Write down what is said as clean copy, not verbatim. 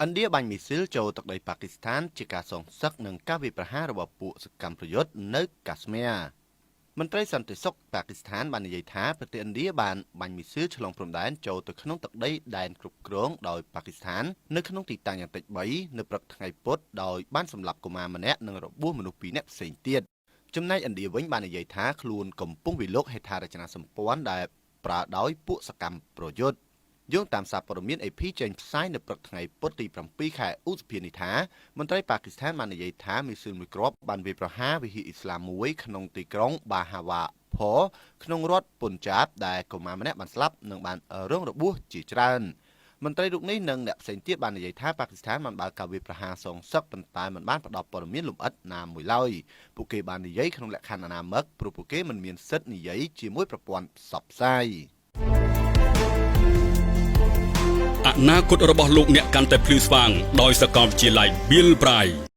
ឥណ្ឌាបាញ់មីស៊ីលចូលទឹកដីប៉ាគីស្ថានជាការសងសឹកនឹងការវាយប្រហាររបស់ពួកសកម្មប្រយុទ្ធនៅកាស្មៀរមន្ត្រីសន្តិសុខប៉ាគីស្ថានបាននិយាយថាប្រទេសឥណ្ឌាបានបាញ់មីស៊ីលឆ្លងព្រំដែនចូលទៅក្នុងទឹកដីដែនគ្រប់គ្រងដោយប៉ាគីស្ថាននៅក្នុងទីតាំងយ៉ាងតិច3នៅព្រឹកថ្ងៃពុធដោយបានសម្លាប់កុមារម្នាក់និងរបួសមនុស្ស2នាក់ផ្សេងទៀតចំណែកឥណ្ឌាវិញបាននិយាយថាខ្លួនកំពុងវិលុកហេដ្ឋារចនាសម្ព័ន្ធដែលប្រើដោយពួកសកម្មប្រយុទ្ធយោងតាមសារព័ត៌មាន AP ចេញផ្សាយនៅព្រឹកថ្ងៃពុធទី7ខែឧសភានេះថាមន្ត្រីប៉ាគីស្ថានបាននិយាយថាមីស៊ីលមួយគ្រាប់បានវាយប្រហារវិហារអ៊ីស្លាមមួយក្នុងទីក្រុងបាហាវ៉ាផក្នុងរដ្ឋពុនចាបដែលកុមារម្នាក់បានស្លាប់និងបានរងរបួសជាច្រើនមន្ត្រីរូបនេះនិងអ្នកផ្សេងទៀតបាននិយាយថាប៉ាគីស្ថានបានបើកការវាយប្រហារសងសឹកប៉ុន្តែមិនបានផ្ដល់ព័ត៌មានលម្អិតណាមួយឡើយពួកគេបាននិយាយក្នុងលក្ខខណ្ឌអនាមិកព្រោះពួកគេមិនមានសិទ្ធិនិយាយជាមួយប្រព័ន្ធផ្សព្វផ្សាយអនាគតរបស់លោកអ្នកកាន់តែភ្លឺស្វាងដោយសាកលវិទ្យាល័យ Bill Bright